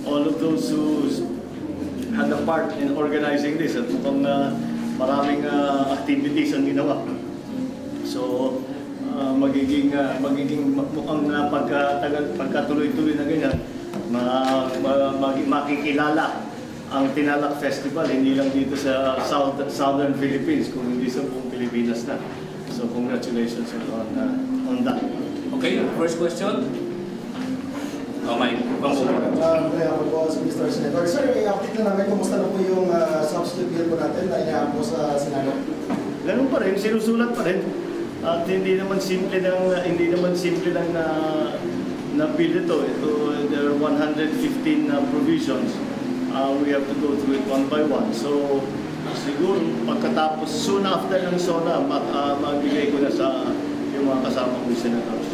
all of those who had a part in organizing this at mukhang maraming activities ang ginawa. So, magiging mukhang pagkatuloy-tuloy na ganyan, makikilala ang Tinalak Festival, hindi lang dito sa Southern Philippines, kung hindi sa buong Pilipinas na. So, congratulations on that. Okay, first question. Oh, Mike. Ako po si Mr. Senator. Sir, i-update na namin kumusta na po yung substitute bill po natin na inaamin po sa Senado. Ganun pa rin, sinusulat pa rin. At hindi naman simple lang na bill ito. There are 115 provisions. We have to go through it one by one. So, siguro pagkatapos, soon after ng SONA, magbigay ko na sa yung mga kasama kong senators.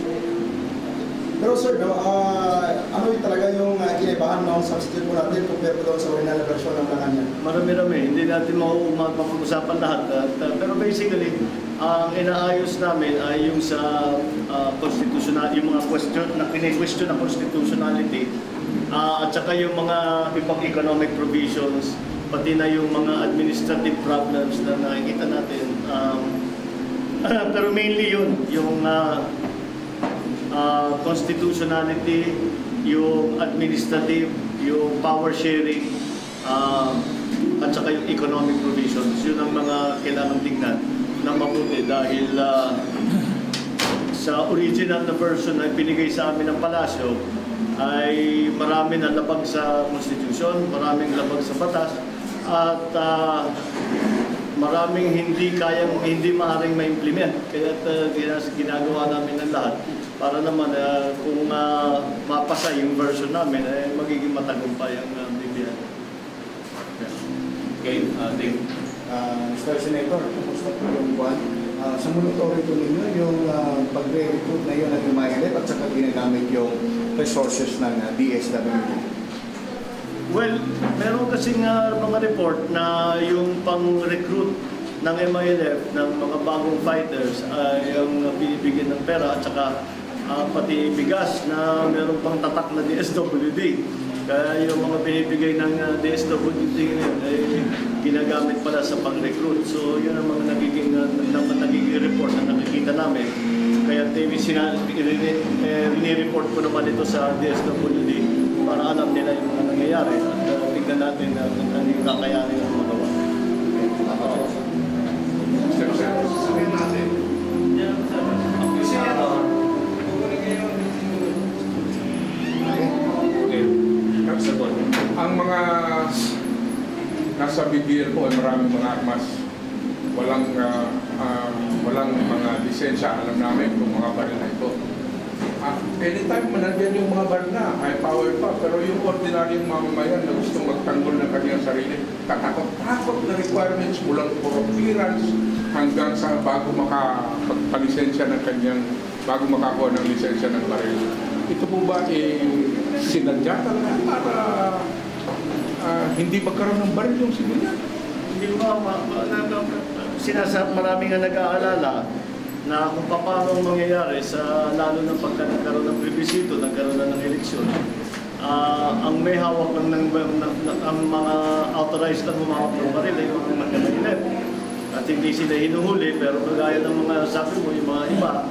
Pero sir, ano yung talaga yung kinaibahan ng substitute po natin compare po doon sa original version ng Malacanang? Marami-rami. Hindi natin mapag-usapan lahat. Pero basically, ang inaayos namin ay yung sa constitutional, yung mga question na kine-question na constitutionality, at saka yung mga ibang economic provisions, pati na yung mga administrative problems na nakikita natin. Pero mainly yun, yung constitutionality, yung administrative, yung power sharing, at saka yung economic provisions. Yun ang mga kailangan tingnan na mabuti dahil sa original na version na binigay sa amin ng Palasyo ay marami na labag sa Constitution, maraming labag sa batas, at maraming hindi maaaring ma-implement. Kaya ginagawa namin ng lahat para naman kung mapasa yung version namin, magiging matagumpay ang BBM. Okay, thank you. Mr. Senator, kumusta po yung buwan? Sa monitoring po ninyo, yung pagre-recruit na yun ng MILF at saka ginagamit yung resources ng DSWD? Well, meron kasing mga report na yung pang-recruit ng MILF ng mga bagong fighters ay yung binibigyan ng pera at saka pati bigas na meron pang tatak na DSWD. Kaya yung mga binibigay ng DSWD ay ginagamit pala sa pang-recruit. So yun ang mga nagiging report na nakikita namin. Kaya rini-report ko naman ito sa DSWD para alam nila yung mga nangyayari at tignan natin ano yung kakayanin ng magawa. Sabihin natin. Ang mga nasa BBL po ay maraming mga armas. Walang mga lisensya. Alam namin kung mga baril na ito. Anytime manandyan yung mga baril na, high power pa, pero yung ordinaryong mamamayan na gustong magtanggol ng kanyang sarili, takot na requirements mulang for appearance hanggang sa bago makapagpalisensya ng kanyang, bago makakuha ng lisensya ng baril. Ito po ba sinadya talaga para hindi magkaroon ng baril yung sibilyan? Hindi ba, marami nga nag-aalala na kung paano mangyayari sa lalo na pagka nagkaroon ng plebisito, nagkaroon na ng eleksyon. Ang may hawak ng ang mga authorized na humawak ng baril ay yung mga MILF. At hindi sila hinuhuli, pero kagaya ng mga sabi mo, yung mga iba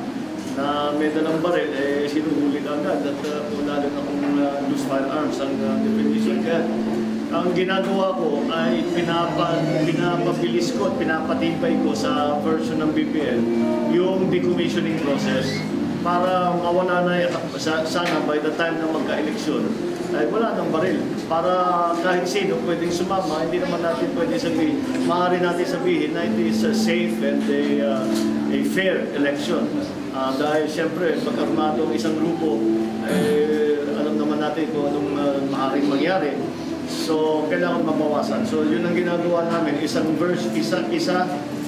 na may dalang baril, sinuhuli ka agad at lalo na kung loose firearms ang definition. Kaya ang ginagawa ko ay pinapabilis ko at pinapatibay ko sa version ng BPL yung decommissioning process para mawala na sana by the time na magka-eleksyon ay wala ng baril. Para kahit sino pwedeng sumama, hindi naman natin pwede sabihin, maaari natin sabihin na it is a safe and a fair election. Dahil siyempre, pag armado ang isang grupo, alam naman natin kung anong maaaring mangyari. So, kailangan mabawasan. So, yun ang ginagawa namin. Isa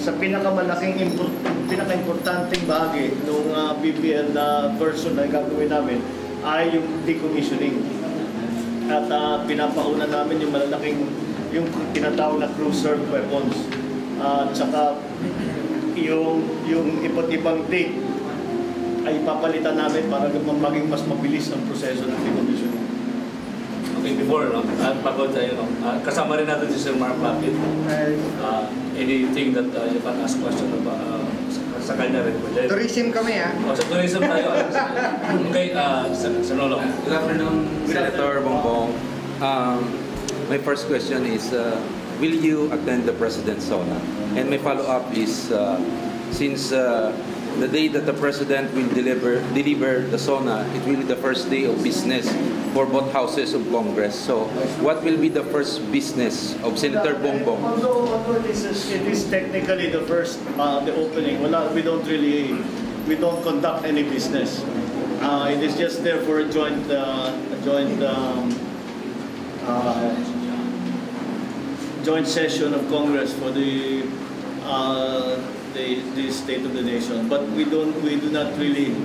sa pinaka-importanting bahagi ng BPL na version na gagawin namin ay yung decommissioning. At pinapauna namin yung malalaking, yung tinatawag na cruiser weapons. At saka yung iba't ibang date ay papalitan namin para maging mas mabilis ang proseso ng decommissioning. Okay. before, no? Pagod tayo, no? Kasama rin natin si Sir Mark Lapid. Anything that you can ask question about sa kanya rin. Tourism kami O, sa tourism tayo. Okay, Sir Lolo. Good afternoon, Senator Bongbong. My first question is, will you attend the President's SONA? And my follow-up is, since the day that the President will deliver the SONA, it will be the first day of business for both houses of Congress. So, what will be the first business of Senator Bongbong? Although it is technically the first, the opening, we don't conduct any business. It is just there for a joint session of Congress for the State of the Nation. But we do not really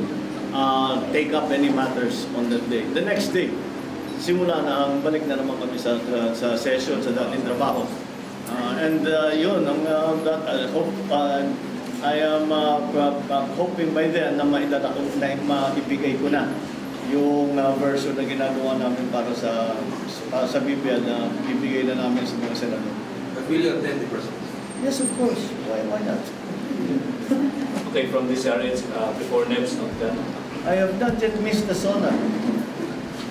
take up any matters on that day. The next day, simula na balik na naman kami sa session, sa dating trabaho. Yun, I am hoping by then na maibigay ko na yung version na ginagawa namin para sa BBL na ibigay na namin sa mga senador. But will you attend the President? Yes, of course. Why not? Okay, from this area, before NEPS, no? I have not yet missed the SONA.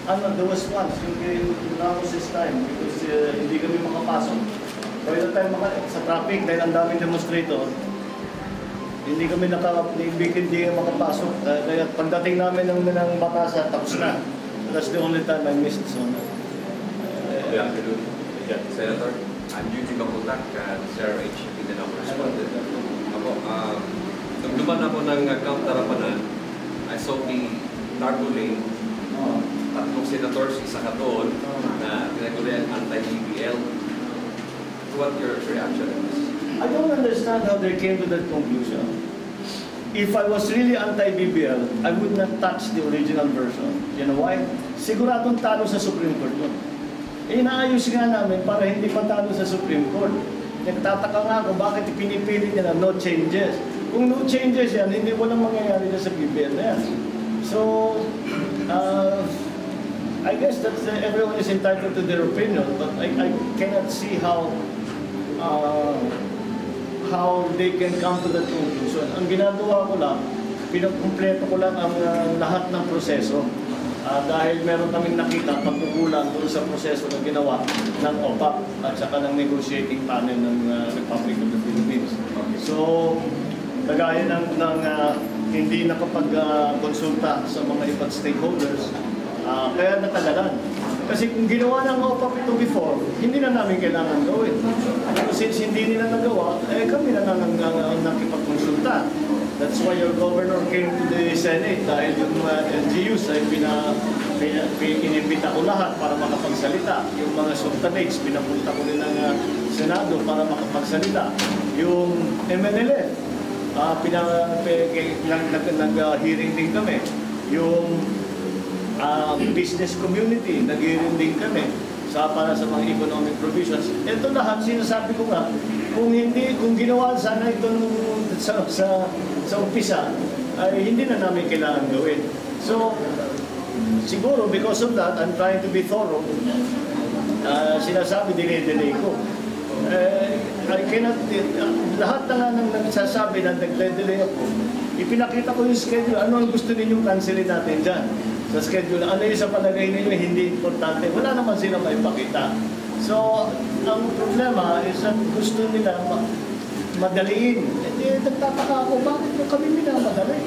There was once, yung Ramos's time, because hindi kami makapasok. By the time sa traffic, dahil ang daming demonstrator, hindi kami makapasok. Kaya pagdating namin ng Batasan, tapos na. That's the only time I missed the SONA. Good afternoon. Senator, I'm Eugene Kaputak, CRH, Mindanao Correspondent. Nung duman ako ng Camp Tarapanan, I saw the Targo Lane, tatlong senators, isa ka doon, na tinagurian anti-BBL. What your reaction on this? I don't understand how they came to that conclusion. If I was really anti-BBL, I would not touch the original version. You know why? Siguradong talo sa Supreme Court yun. Inaayos nga namin para hindi patalo sa Supreme Court. Nagtataka nga ako bakit pinipili nila no changes. Kung no changes yan, hindi walang mangyayari na sa BBL na yan. So, I guess that everyone is entitled to their opinion, but I cannot see how they can come to that conclusion. Ang ginagawa ko lang, pinakumpleto ko lang ang lahat ng proseso. Dahil meron kaming nakita pagkukulang doon sa proseso na ginawa ng OPAP at saka ng negotiating panel ng Republic of the Philippines. So, kagaya ng hindi nakapag-konsulta sa mga ibang stakeholders, kaya natagalan. Kasi kung ginawa ng OPAP ito before, hindi na namin kailangan gawin. Pero since hindi nila nagawa, kami na nakipag-konsulta. That's why your governor came to the Senate dahil yung LGUs ay inimbita ko lahat para makapagsalita. Yung mga sultanates, pinapunta ko rin ng Senado para makapagsalita. Yung MNLF, nag-hearing din kami. Yung business community, nag-hearing din kami para sa mga economic provisions. Ito lahat, sinasabi ko nga, kung ginawa sana ito sa umpisa, ay hindi na namin kailangan gawin. So, siguro because of that, I'm trying to be thorough. Sinasabi, dinay-delay ko. I cannot, lahat na nga nang nagsasabi na nag-delay ako, ipinakita ko yung schedule, ano ang gusto ninyong cancelin natin dyan sa schedule, ano yung sa palagay ninyo hindi importante, wala naman sila maipakita. So, ang problema is that gusto nila madaliin. Nagtataka ako, bakit mo kami minamadali?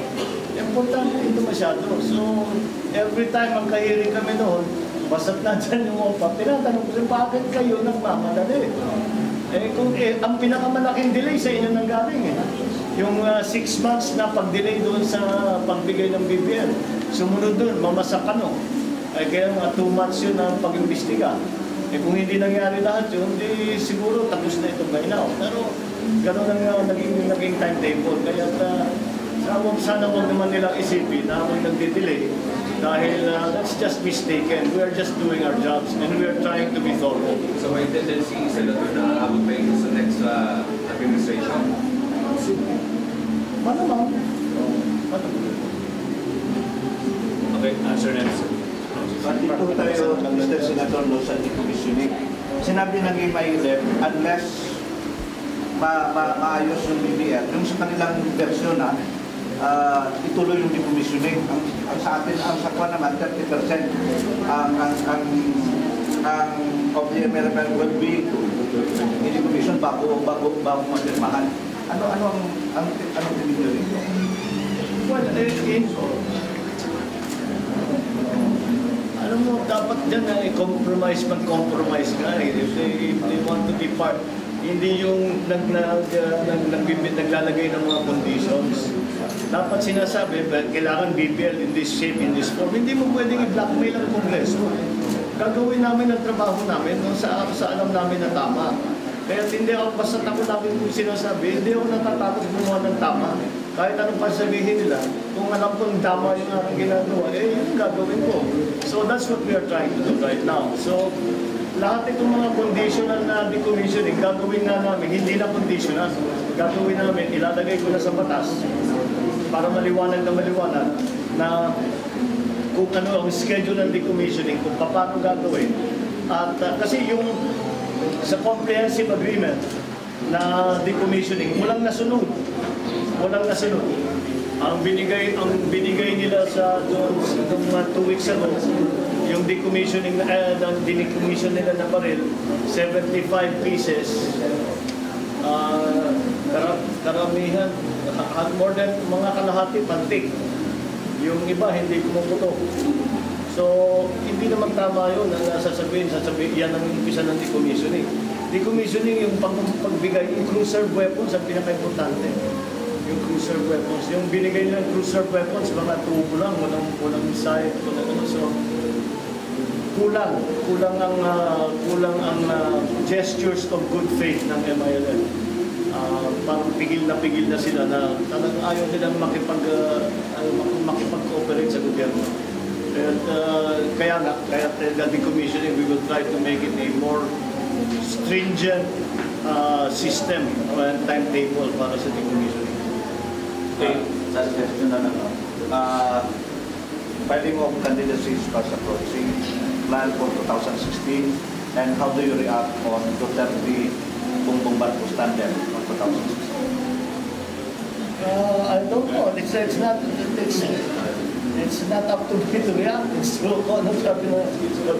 Importante ito masyado. So, every time ang kahiring kami noon, basta't nandyan yung OPAP, tinatanong ko, bakit kayo nagmamadali? Ang pinakamalaking delay sa inyo nang galing yung 6 months na pag-delay doon sa pagbigay ng BBL. Sumunod doon, mamasak ano. Kaya mga 2 months yun ang pag-imbestiga. Kung hindi nangyari lahat yun, di siguro tapos na itong gaynaw. Pero gano'n ang naging timetable. Kaya sana huwag naman nilang isipin na ako'y nagdi-delay. Dahil that's just mistaken. We are just doing our jobs and we are trying to be thorough. So may tendency, Senator, na abot pa yun sa next administration? Malamang. Okay, answer next. Pati po tayo, Mr. Senator, version doon sa decommissioning. Sinabi ng MILF, unless maayos yung BBL, yung sa kanilang version na ituloy yung decommissioning. Ang sa atin, ang sakwa naman, 30% ang of the MILF will be i-decommission bago magpirmahan. Anong tingin nyo rin? Well, alam mo, dapat dyan na i-compromise, mag-compromise ka. If they want to be part, hindi yung naglalagay ng mga conditions. Dapat sinasabi, kailangan BPL in this shape, in this form. Hindi mo pwedeng i-blackmail ang Kongreso. Gagawin namin ang trabaho namin sa alam namin na tama. Kaya hindi ako, basta ako namin kung sinasabi, hindi ako natatakot gumawa ng tama. Kahit anong pasabihin nila, kung alam kong tama yung aking ginagawa, yun gagawin ko. So that's what we are trying to do right now. So lahat itong mga conditional na decommissioning, gagawin na namin, hindi na conditional. Gagawin namin, ilalagay ko na sa batas para maliwanag na kung ano ang schedule ng decommissioning, kung paano gagawin. At kasi yung sa comprehensive agreement na decommissioning, walang nasunod. Ang binigay nila sa doon 2 weeks ago, yung decommissioning decommission nila na baril, 75 pieces. Karamihan, more than mga kalahati pantik. Yung iba hindi pumuputok. So, hindi naman tama yun na sasabihin, yan ang umpisa ng decommissioning. Decommissioning yung pagbigay, yung cruiser weapons ang pinaka-importante. Yung cruiser weapons. Yung binigay ng cruiser weapons, mga tubo lang, walang sight, walang ano. So, kulang ang gestures of good faith ng MILF. Parang pigil na sila na talagang ayaw nilang makipag-cooperate sa gobyerno. Kaya the decommissioning, we will try to make it a more stringent system and timetable para sa decommissioning. Sa question na filing of candidacies fast approaching, plan for 2016, and how do you react on Duterte Bongbong Marcos tandem of 2016? I don't know. It's not up to me to react. It's what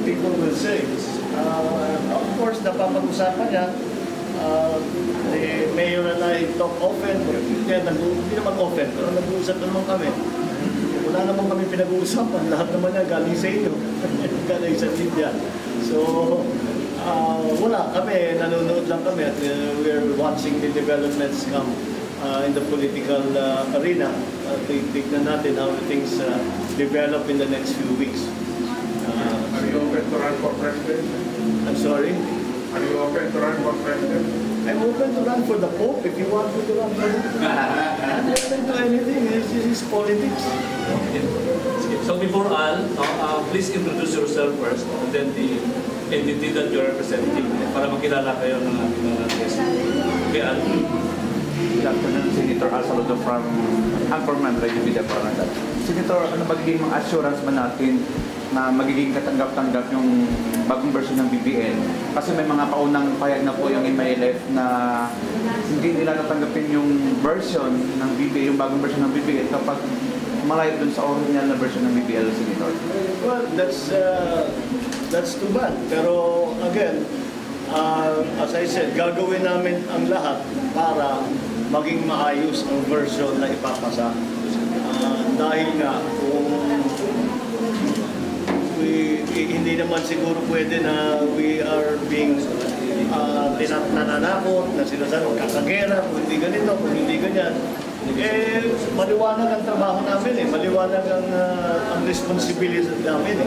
people will say. Of course, napapag-usapan niya. The mayor and I talk often. Hindi naman often, pero nag-uusap naman kami. Wala naman kami pinag-uusapan. Lahat naman niya galing sa inyo. Galing sa media. So, wala kami. Nanonood lang kami at we're watching the developments come in the political arena. Tignan natin how things develop in the next few weeks. Are you open to run for president? I'm sorry? Are you open to run for president? I'm open to run for the Pope if you want me to run for the Pope. I'm open to anything. This is politics. So before Al, please introduce yourself first and then the entity that you're representing para makilala kayo ng ating mga guests. Okay, Al. Good afternoon, Senator Al Saludo from Anchorman, Radio Vida Parangal. Senator, ano magiging mga assurance ba natin na magiging katanggap-tanggap yung bagong version ng BBL? Kasi may mga paunang payag na po yung MILF na hindi nila natanggapin yung version ng BBL, yung bagong version ng BBL kapag malayo dun sa original na version ng BBL, Senator. Well, that's too bad. Pero again, as I said, gagawin namin ang lahat para maging maayos ang version na ipapasa. Dahil nga, kung hindi naman siguro pwede na we are being nananakot, na sinasabi, kakagera, kung hindi ganito, kung hindi ganyan. Maliwanag ang trabaho namin maliwanag ang responsibility namin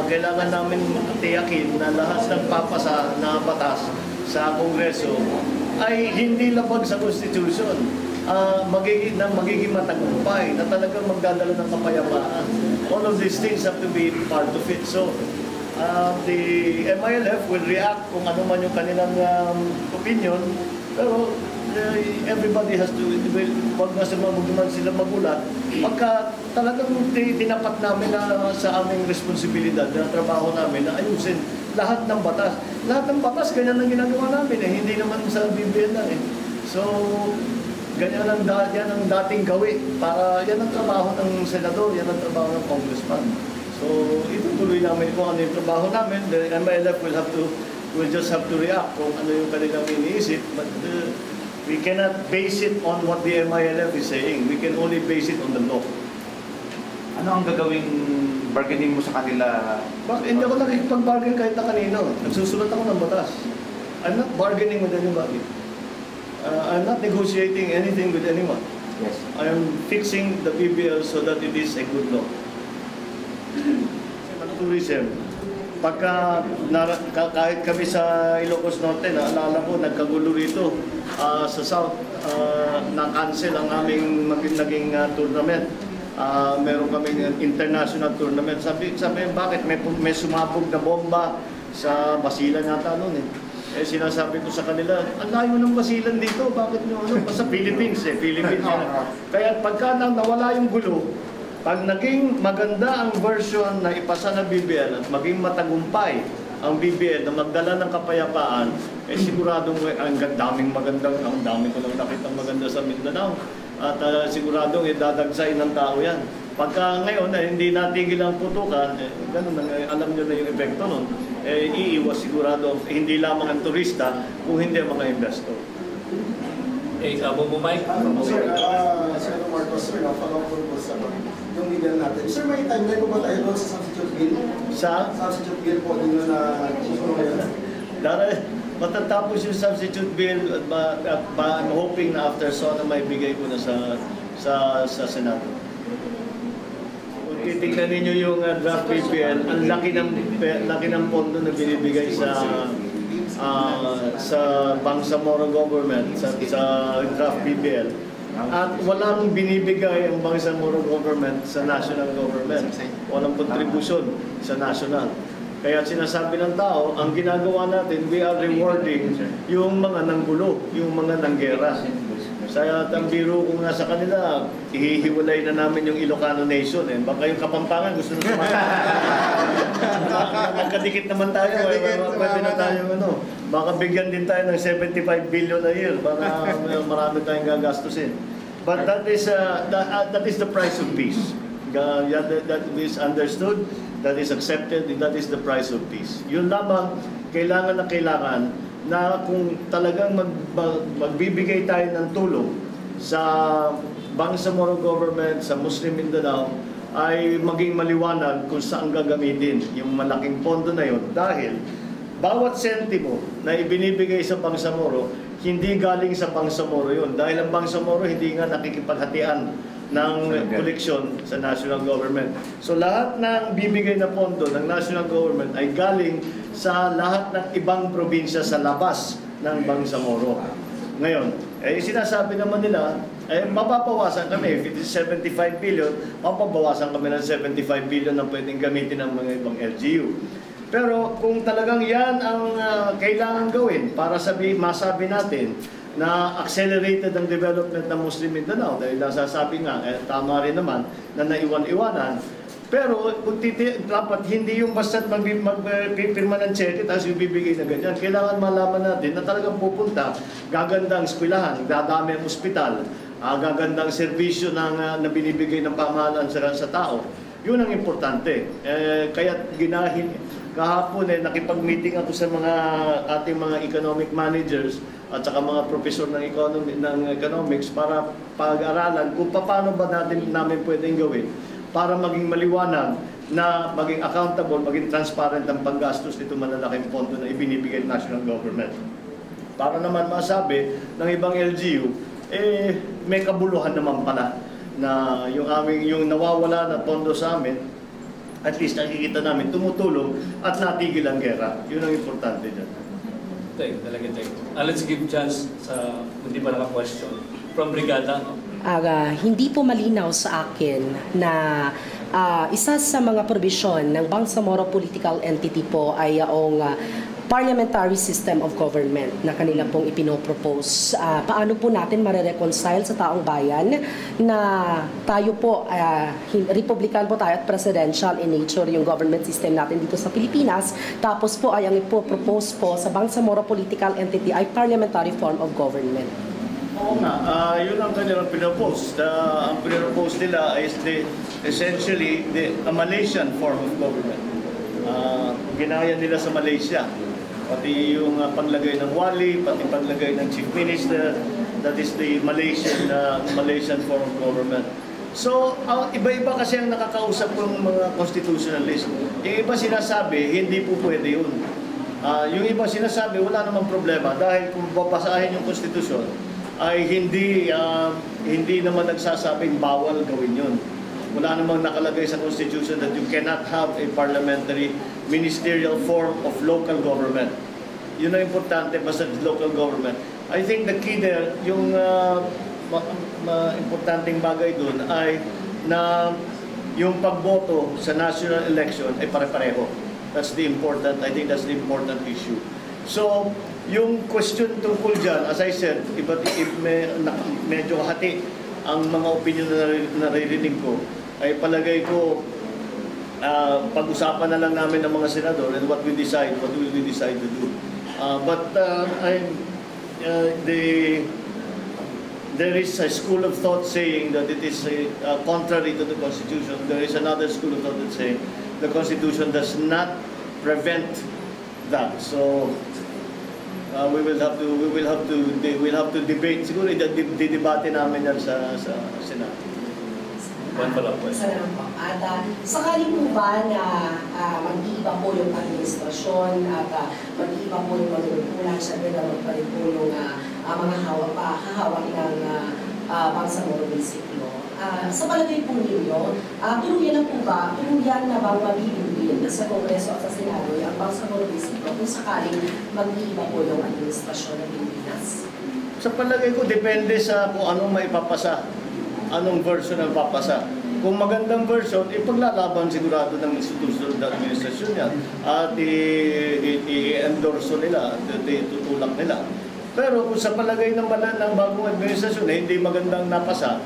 Kailangan namin tiyakin na lahat ng papasa na batas sa Kongreso ay hindi labag sa Constitution. Magiging matagumpay na talagang magdadala ng kapayapaan. All of these things have to be part of it. So, the MILF will react kung ano man yung kanilang opinion, pero everybody has to, wag naman sila magulat. Pagka talagang tinapat namin na sa aming responsibilidad na trabaho namin na ayusin lahat ng batas. Lahat ng batas, ganyan ang ginagawa namin eh. Hindi naman sa BBM lang eh. So, ganyan ang dating gawi. Para yan ang trabaho ng senador, yan ang trabaho ng congressman. So, itutuloy namin kung ano yung trabaho namin. The MILF will just have to react kung ano yung kanilang iniisip. But we cannot base it on what the MILF is saying. We can only base it on the law. Ano ang gagawing bargaining mo sa kanila? Hindi ako nakikipag-bargain kahit na kanino. Nagsusulat ako ng batas. I'm not bargaining with anybody. I'm not negotiating anything with anyone. Yes. I am fixing the PBL so that it is a good law. Tourism. Pagka kahit kami sa Ilocos Norte, naalala ko, nagkagulo rito sa South, na-cancel ang aming naging tournament. Meron kaming international tournament. Sabi bakit? May sumabog na bomba sa Basilan yata noon eh. Eh sinasabi ko sa kanila, ang layo ng Basilan dito, bakit nyo ano? Sa Philippines eh, Philippines yun. Kaya pagka nawala yung gulo, pag naging maganda ang version na ipasa ng BBL at maging matagumpay ang BBL na magdala ng kapayapaan, eh siguradong ang dami ko lang nakitang maganda sa Mindanao. At siguradong idadagsay ng tao yan. Pagka ngayon hindi natigil ang putukan, ganun na, alam nyo na yung epekto nun, iiwas sigurado hindi lamang ang turista, kung hindi ang mga investor. Mike? Sir, Sir Marcos, sir, follow up po sa yung legal natin. Sir, may timeline po ba tayo doon sa substitute bill? Sa? Substitute bill po din na susunod ngayon. Matatapos yung substitute bill at I'm hoping na after SONA may bigay ko na sa Senado. Kung titignan ninyo yung draft PPL, ang laki ng pondo na binibigay sa Bangsamoro government, sa draft PPL. At walang binibigay ang Bangsamoro government sa national government. Walang contribution sa national. Kaya sinasabi ng tao, ang ginagawa natin, we are rewarding yung mga nanggulo, yung mga nanggera. Sa biro kung nasa kanila, ihihiwalay na namin yung Ilocano Nation. Eh. Baka yung Kapampangan gusto na sumama. Magkadikit naman tayo. Pwede na tayo, baka bigyan din tayo ng 75 billion a year. Baka marami tayong gagastusin. But that is the price of peace. That is understood. That is accepted, that is the price of peace. Yun lamang, kailangan na kung talagang magbibigay tayo ng tulong sa Bangsamoro government, sa Muslim Mindanao, ay maging maliwanag kung saan gagamitin yung malaking pondo na yun. Dahil bawat sentimo na ibinibigay sa Bangsamoro, hindi galing sa Bangsamoro yun. Dahil ang Bangsamoro hindi nga nakikipaghatian ng koleksyon sa national government. So lahat ng bibigay na pondo ng national government ay galing sa lahat ng ibang probinsya sa labas ng Bangsamoro. Ngayon, sinasabi naman nila, mapapawasan kami. If it is 75 billion, mapapawasan kami ng 75 billion na pwedeng gamitin ng mga ibang LGU. Pero kung talagang yan ang kailangan gawin para masabi natin na accelerated ang development ng Muslim Mindanao dahil nasasabi nga, tama rin naman na naiwan-iwanan. Pero dapat hindi yung basta magpipirma ng cheque tapos yung bibigay na ganyan. Kailangan malaman natin na talagang pupunta, gaganda ang eskwelahan, dadami ang ospital, gaganda ang serbisyo na binibigay ng pamahalaan sa tao. Yun ang importante. Kaya kahapon nakipag-meeting ako sa ating mga economic managers at saka mga professor ng economics para pag-aralan kung paano ba namin pwedeng gawin para maging maliwanag na maging accountable, maging transparent ang paggastos nito malalaking pondo na ibinibigay ng national government. Para naman masabi ng ibang LGU, may kabuluhan naman pala na yung nawawala na pondo sa amin, at least nakikita namin tumutulong at natigil ang gera. Yun ang importante dyan. Talaga. Let's give chance sa hindi pa naka-question. From Brigada. Hindi po malinaw sa akin na isa sa mga probisyon ng Bangsamoro Political Entity po ay yung parliamentary system of government na kanila pong ipinopropose. Paano po natin marireconcile sa taong bayan na tayo po, Republican po tayo at presidential in nature yung government system natin dito sa Pilipinas, tapos po ay ang ipopropose po sa Bangsamoro political entity ay parliamentary form of government. Oo nga, yun ang kanilang pinopose. Ang pinopose nila is essentially a Malaysian form of government. Ginaya nila sa Malaysia. Pati yung paglagay ng wali, pati paglagay ng chief minister, that is the Malaysian form of government. So, iba-iba kasi ang nakakausap ng mga constitutionalist. Yung iba sinasabi, hindi po pwede yun. Yung iba sinasabi, wala namang problema dahil kung babasahin yung konstitusyon, ay hindi naman nagsasabing bawal gawin yun. Wala namang nakalagay sa Constitution that you cannot have a parliamentary ministerial form of local government. Yun ang importante basta local government. I think the key there, yung importanteng bagay dun ay na yung pagboto sa national election ay pare-pareho. That's the important, I think that's the important issue. So, yung question tungkol dyan, as I said, medyo hati ang mga opinion na naririnig ko, ay palagay ko pag-usapan na lang namin ng mga senador and what will we decide to do. There is a school of thought saying that it is contrary to the Constitution. There is another school of thought that saying the Constitution does not prevent that. So we will have to debate. Siguro didebate namin yan sa Senado. Salamat po. At sakali po ba na mag-iiba po yung administrasyon at mag-iiba po yung manunulan, syempre naman pa rin po yung mga hahawak ng Bangsamoro munisipyo. Sa palagay po ninyo, tuluyan na bang mabibigyan sa Kongreso at sa Senado ang Bangsamoro munisipyo kung sakaling mag-iiba po yung administrasyon ng Pilipinas? Sa palagay ko, depende sa kung anong maipapasa. Anong version ang papasa. Kung magandang version, ipaglalaban sigurado ng institutional administrasyon yan at i-endorso nila at itutulak nila. Pero kung sa palagay ng bagong administrasyon hindi magandang napasa,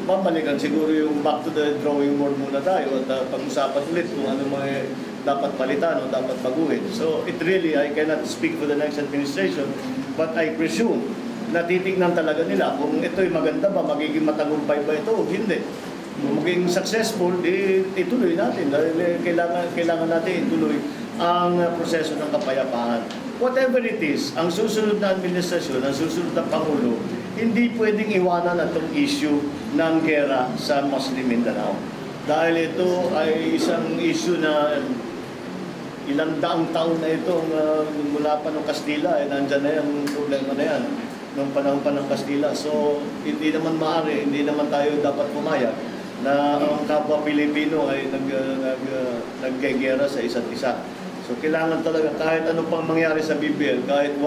babalikan siguro yung back to the drawing board muna tayo at pag-usapan ulit kung ano mga dapat palitan o dapat baguhin. So it really, I cannot speak for the next administration, but I presume natitignan talaga nila kung ito'y maganda ba, magiging matagumpay ba ito o hindi. Kung maging successful, ituloy natin. Dahil kailangan natin ituloy ang proseso ng kapayapaan. Whatever it is, ang susunod na administrasyon, ang susunod na Pangulo, hindi pwedeng iwanan itong issue ng gera sa Muslim Mindanao. Dahil ito ay isang issue na ilang daang taon na ito mula pa ng Kastila, nandyan na yung problema na yan. Noong panahon pa ng Kastila. So, hindi naman maaari, hindi naman tayo dapat pumayag na ang kapwa Pilipino ay naggegera sa isa't isa. So, kailangan talaga kahit ano pang mangyari sa BBL, kahit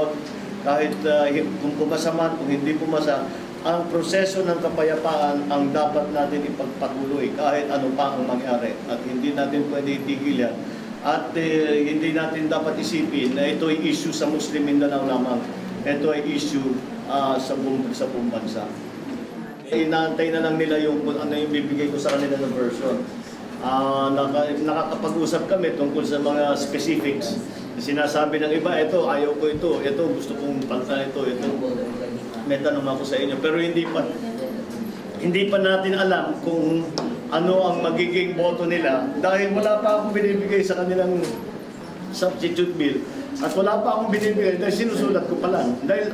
kung pumasa man, kung hindi pumasa, ang proseso ng kapayapaan ang dapat natin ipagpatuloy kahit ano pa ang mangyari. At hindi natin pwede itigil yan. At hindi natin dapat isipin na ito ay issue sa Muslim Mindanao lamang. Ito ay issue sa buong bansa. Inaantay na lang nila yung ano yung bibigay ko sa kanila ng version. Nakakapag-usap kami tungkol sa mga specifics. Sinasabi ng iba, ito, ayaw ko ito, gusto kong palitan ito, may tanong ako sa inyo. Pero hindi pa natin alam kung ano ang magiging boto nila dahil wala pa akong binibigay sa kanilang substitute bill. At wala pa akong binibigay dahil sinusulat ko pa lang. Dahil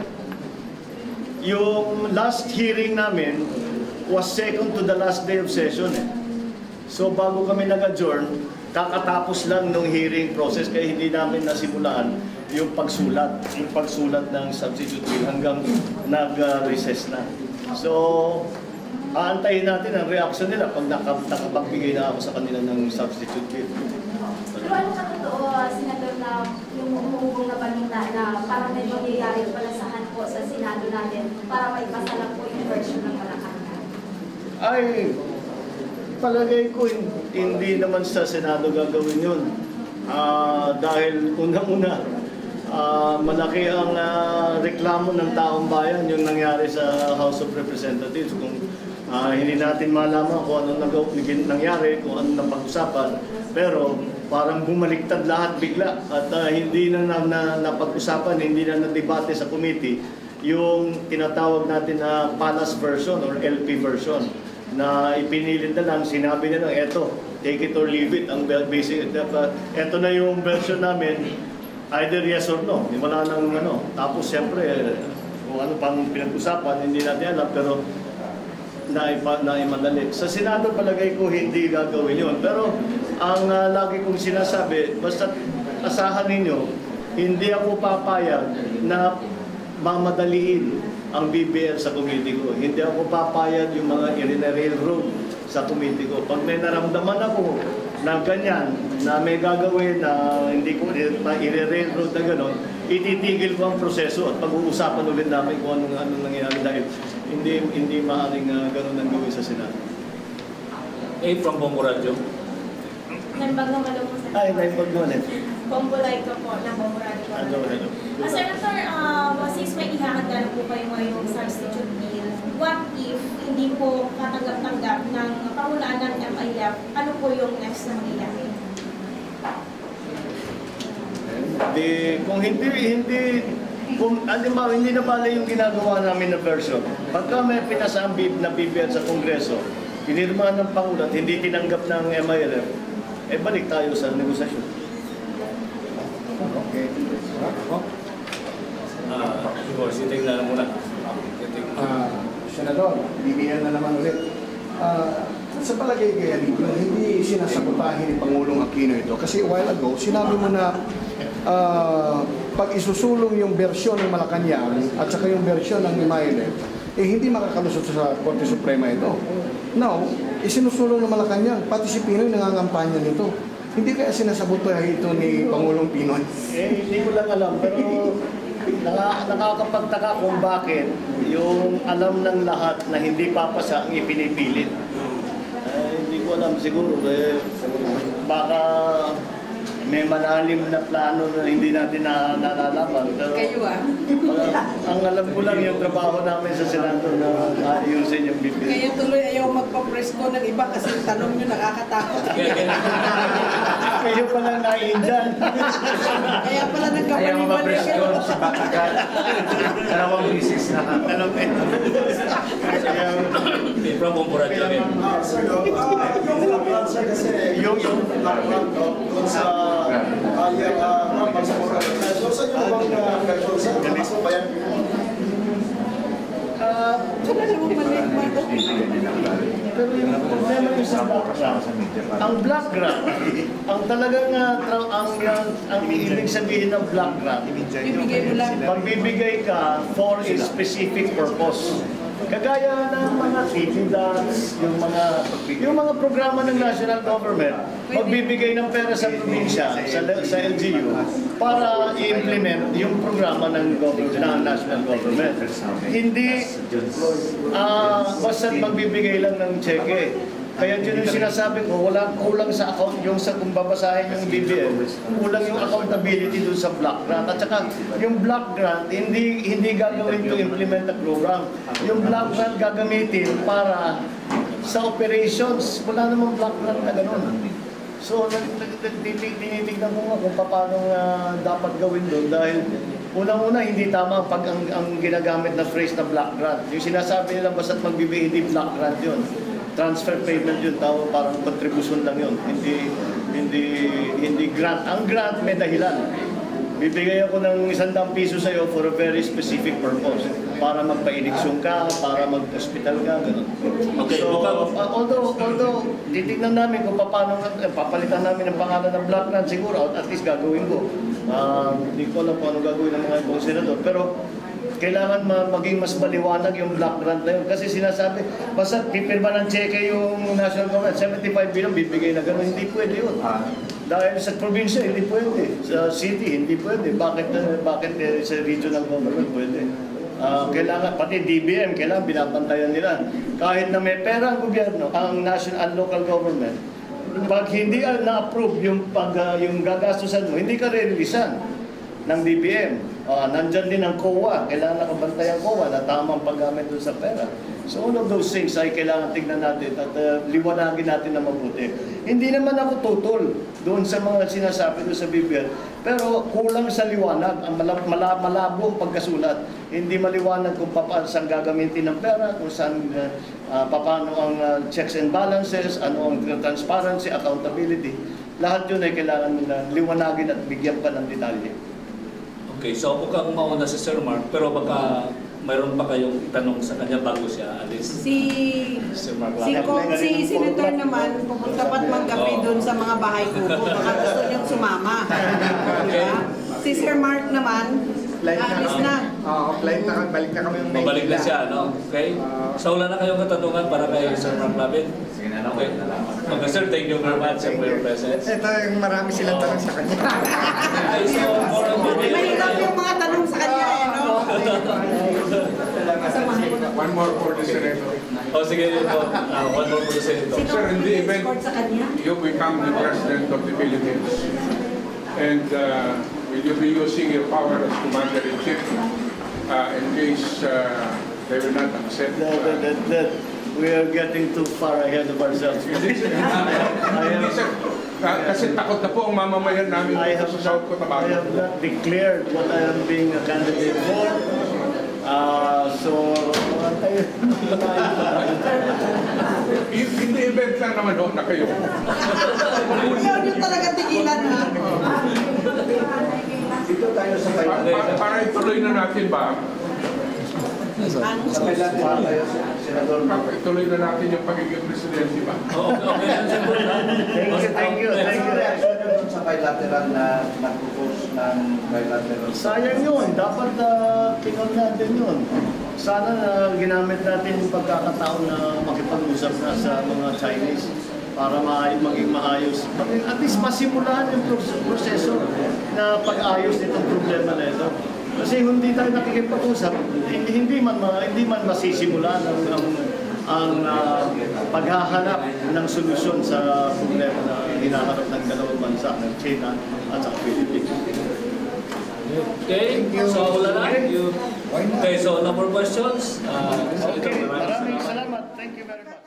yung last hearing namin was second to the last day of session. So bago kami nag-adjourn, kakatapos lang nung hearing process kaya hindi namin nasimulaan yung pagsulat ng substitute bill hanggang nag-recess na. So, aantayin natin ang reaction nila pag nakapagbigay na ako sa kanila ng substitute bill. Pero ano ka totoo, Senator, na yung umuugong na balita na parang may mangyayari palasahan po sa Senado natin para may pasalang po yung version ng Malacanang? Ay, palagay ko hindi naman sa Senado gagawin yun. Dahil unang-una, malaki ang reklamo ng taong bayan yung nangyari sa House of Representatives. Kung hindi natin malaman kung ano nangyari, kung ano napag-usapan, pero parang bumaliktad lahat bigla at hindi na napag-usapan, hindi na na-debate sa committee yung tinatawag natin na palace version or LP version na ipinilit na lang, sinabi na lang, eto, take it or leave it. Ang basic, eto na yung version namin, either yes or no. Wala nang ano. Tapos siyempre, kung ano pang pinag-usapan, hindi natin alam, pero naimadali. Sa Senado palagay ko hindi gagawin yun. Pero ang lagi kong sinasabi, basta asahan ninyo, hindi ako papayag na mamadaliin ang BBM sa committee ko. Hindi ako papayag yung mga i-railroad sa committee ko. Pag may naramdaman ako na ganyan, na may gagawin na hindi ko i-railroad na gano'n, ititigil ko ang proseso at pag-uusapan ulit namin kung anong nangyayari dahil hindi maaaring gano'n ang gawin sa Senado. From Bongo Radio. Naimbag naman po sa... Ay, naimbag naman. Bonggolay ko po, ng Bongo Radio. Senator, since may ihahanda na po kayo ngayong substitute bill, what if hindi po katanggap-tanggap ng pangunahan ng MIF, ano po yung next na mangyayari? Kung hindi na bala yung ginagawa namin na version. Pagka may pinasang na BBM sa Kongreso, pinirmahan ng Pangulo at hindi tinanggap ng MILF, balik tayo sa negosasyon. Okay. Siguro, sitignan na muna. Senador, BBM na naman ulit. Sa palagay kaya dito, hindi sinasabotahin ni Pangulong Aquino ito. Kasi a while ago, sinabi mo na pag isusulong yung bersyon ng Malacanang at saka yung bersyon ng MILF, hindi makakalusot sa Korte Suprema ito. Now, isinusulong ng Malacanang, pati si Pinoy nangangampanya nito. Hindi kaya sinasabotahin ito ni Pangulong Pinoy? Hindi ko lang alam, pero nakakapagtaka kung bakit yung alam ng lahat na hindi papasa ang ipinipilit. Hindi ko alam, siguro baka may malalim na plano na hindi natin nalalaman. Pero Kayo ang alam ko lang yung trabaho namin sa Senado na ayusin yung BBM. Kaya tuloy ayaw magpa-presko ng iba kasi yung tanong nyo nakakatakot. Kayo pala naiindan. Kaya pala Ayaw mo nagkapaliban ma-presko sa Batagal. Dalawang bisis na. From Bongo Radio again. Sir, yung answer kasi yung background doon sa so sa inyo bang version sir? Kaso ba yan? wala namang mali. Pero yung problema yung sa black grant, ang black grant, ang talagang ang ibig sabihin ng black grant, Bibigay mo lang. magbibigay ka for a specific purpose. Kagaya ng mga TV dance, yung mga programa ng national government, magbibigay ng pera sa probinsya, sa LGU, para i-implement yung programa ng national government. Hindi basta magbibigay lang ng cheque. Kaya yun yung sinasabi ko, walang kulang sa account, yung sa kung babasahin yung BBM, kulang yung accountability dun sa block grant. At saka yung block grant, hindi gagawin to implement the program. Yung block grant gagamitin para sa operations. Wala namang block grant na gano'n. So, tinitignan ko nga kung paano dapat gawin doon dahil unang-una hindi tama pag ang ginagamit na phrase na block grant. Yung sinasabi nila basta't magbibigay, hindi block grant yun. Transfer payment yun, parang contribution lang yun, hindi grant. Ang grant may dahilan. Bibigay ako ng 100 piso sa'yo for a very specific purpose. Para magpa-eleksyon ka, para mag-hospital ka, gano'n. Okay, So, although titignan namin kung paano, papalitan namin ang pangalan ng block grant, siguro, at least gagawin ko. Hindi ko alam kung ano gagawin ng mga ibang senador. Pero, kailangan maging mas maliwanag yung block grant na yun. Kasi sinasabi, basta pipirma ng cheque yung national government, 75 billion, bibigay na gano'n. Hindi pwede yun. Dahil sa probinsya, hindi pwede. Sa city, hindi pwede. Bakit sa regional government pwede? Kailangan, pati DBM, kailangan binabantayan nila. Kahit na may pera ang gobyerno, ang national and local government, pag hindi na-approve yung yung gagastusan mo, hindi ka re-releasean ng DBM. Nandyan din ang COA, kailangan nakabantay ang COA na tamang paggamit doon sa pera. So all of those things ay kailangan tignan natin at liwanagin natin na mabuti. Hindi naman ako tutol doon sa mga sinasabi doon sa BBM, pero kulang sa liwanag, ang malabo ang pagkasulat. Hindi maliwanag kung saan gagamitin ng pera, kung saan paano ang checks and balances, ano ang transparency, accountability. Lahat yun ay kailangan nila liwanagin at bigyan pa ng detalye. Okay, so mukhang mauna si Sir Mark, pero baka mayroon pa kayong itanong sa kanya bago siya alis. Si Senator naman, pupunta pa't magkape doon sa mga bahay kubo. Baka gusto niyong sumama. Diba? Si Sir Mark naman, alis na. Flight na kami, balik na kami yung Mabalik na siya, no? Okay? So wala na kayong katanungan para kay Sir Mark Labin? Sige na, okay. Okay, sir, thank you very much for your presence. Ito yung marami silang tanong sa kanya. Mahirap yung mga tanong sa kanya, no? One more for the Senator. Oh, sige, one more for the Senator. Sir, in the event you become the President of the Philippines, and will you be using your power as Commander-in-Chief in case they will not accept? We are getting too far ahead of ourselves. Kasi takot na po ang mamamayan namin sa South Cotabato. I have not declared what I am being a candidate for. In the event lang naman na kayo. Yun yung talaga tigilan, ha? Dito tayo sa Para ituloy na natin ba? Ituloy na natin yung pagiging presidente ba? Thank you. Sa bilateral na nag-propose ng bilateral. Sayang yun. Dapat tingnan natin yun. Sana ginamit natin yung pagkakataon na makipag-usap na sa mga Chinese para maging maayos. At least masimulan yung proseso na pag-ayos nitong problema na ito. Kasi hindi tayo nakikipag-usap, hindi man masisimulan ang paghahanap ng solusyon sa problema na hinaharap ng dalawang bansa, ng China at sa Philippines. Okay, so wala na. Okay, so no more questions. Okay, maraming salamat. Thank you very much.